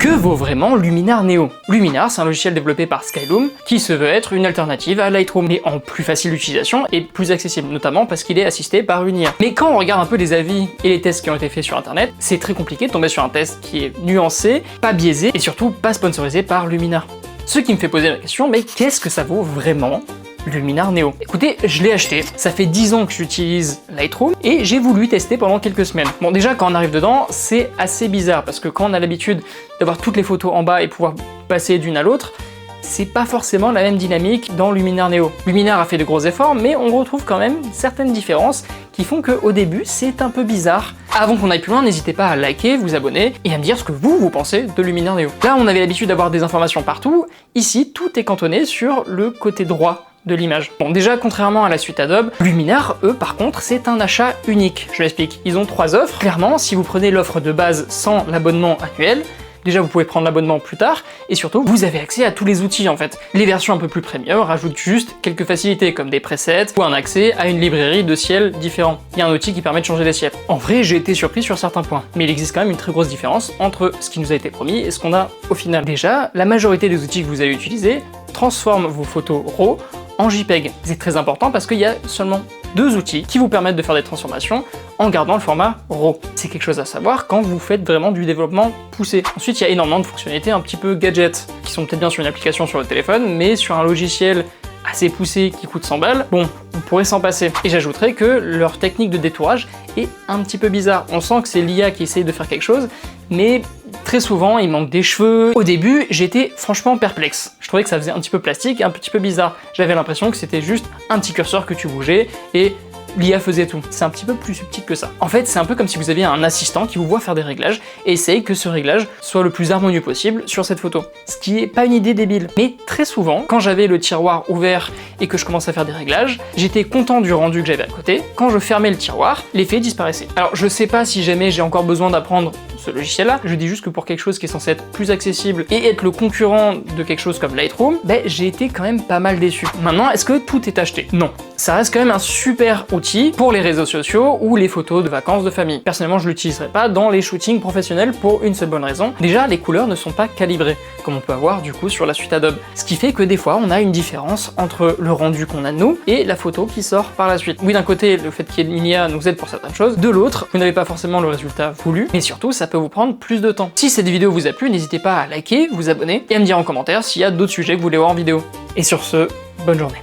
Que vaut vraiment Luminar Neo? Luminar, c'est un logiciel développé par Skylum qui se veut être une alternative à Lightroom, mais en plus facile d'utilisation et plus accessible, notamment parce qu'il est assisté par une IA. Mais quand on regarde un peu les avis et les tests qui ont été faits sur internet, c'est très compliqué de tomber sur un test qui est nuancé, pas biaisé et surtout pas sponsorisé par Luminar. Ce qui me fait poser la question, mais qu'est-ce que ça vaut vraiment Luminar Neo? Écoutez, je l'ai acheté, ça fait 10 ans que j'utilise Lightroom et j'ai voulu tester pendant quelques semaines. Bon, déjà quand on arrive dedans, c'est assez bizarre parce que quand on a l'habitude d'avoir toutes les photos en bas et pouvoir passer d'une à l'autre, c'est pas forcément la même dynamique dans Luminar Neo. Luminar a fait de gros efforts, mais on retrouve quand même certaines différences qui font qu'au début, c'est un peu bizarre. Avant qu'on aille plus loin, n'hésitez pas à liker, vous abonner et à me dire ce que vous pensez de Luminar Neo. Là, on avait l'habitude d'avoir des informations partout. Ici, tout est cantonné sur le côté droit de l'image. Bon, déjà, contrairement à la suite Adobe, Luminar, eux, par contre, c'est un achat unique. Je m'explique. Ils ont 3 offres. Clairement, si vous prenez l'offre de base sans l'abonnement annuel, déjà, vous pouvez prendre l'abonnement plus tard, et surtout, vous avez accès à tous les outils en fait. Les versions un peu plus premium rajoutent juste quelques facilités, comme des presets, ou un accès à une librairie de ciels différents. Il y a un outil qui permet de changer les ciels. En vrai, j'ai été surpris sur certains points, mais il existe quand même une très grosse différence entre ce qui nous a été promis et ce qu'on a au final. Déjà, la majorité des outils que vous allez utiliser transforment vos photos RAW en JPEG. C'est très important parce qu'il y a seulement 2 outils qui vous permettent de faire des transformations en gardant le format RAW. C'est quelque chose à savoir quand vous faites vraiment du développement poussé. Ensuite, il y a énormément de fonctionnalités un petit peu gadgets, qui sont peut-être bien sur une application sur votre téléphone, mais sur un logiciel assez poussé qui coûte 100 balles, bon, on pourrait s'en passer. Et j'ajouterais que leur technique de détourage est un petit peu bizarre. On sent que c'est l'IA qui essaye de faire quelque chose, mais très souvent, il manque des cheveux. Au début, j'étais franchement perplexe. Je trouvais que ça faisait un petit peu plastique et un petit peu bizarre. J'avais l'impression que c'était juste un petit curseur que tu bougeais et l'IA faisait tout. C'est un petit peu plus subtil que ça. En fait, c'est un peu comme si vous aviez un assistant qui vous voit faire des réglages et essaye que ce réglage soit le plus harmonieux possible sur cette photo. Ce qui est pas une idée débile. Mais très souvent, quand j'avais le tiroir ouvert et que je commençais à faire des réglages, j'étais content du rendu que j'avais à côté. Quand je fermais le tiroir, l'effet disparaissait. Alors, je sais pas si jamais j'ai encore besoin d'apprendre ce logiciel-là, je dis juste que pour quelque chose qui est censé être plus accessible et être le concurrent de quelque chose comme Lightroom, j'ai été quand même pas mal déçu. Maintenant, est-ce que tout est acheté? Non. Ça reste quand même un super outil pour les réseaux sociaux ou les photos de vacances de famille. Personnellement, je l'utiliserai pas dans les shootings professionnels pour une seule bonne raison. Déjà, les couleurs ne sont pas calibrées, comme on peut avoir du coup sur la suite Adobe. Ce qui fait que des fois, on a une différence entre le rendu qu'on a de nous et la photo qui sort par la suite. Oui, d'un côté, le fait qu'il y ait une IA nous aide pour certaines choses. De l'autre, vous n'avez pas forcément le résultat voulu, mais surtout, ça peut vous prendre plus de temps. Si cette vidéo vous a plu, n'hésitez pas à liker, vous abonner et à me dire en commentaire s'il y a d'autres sujets que vous voulez voir en vidéo. Et sur ce, bonne journée.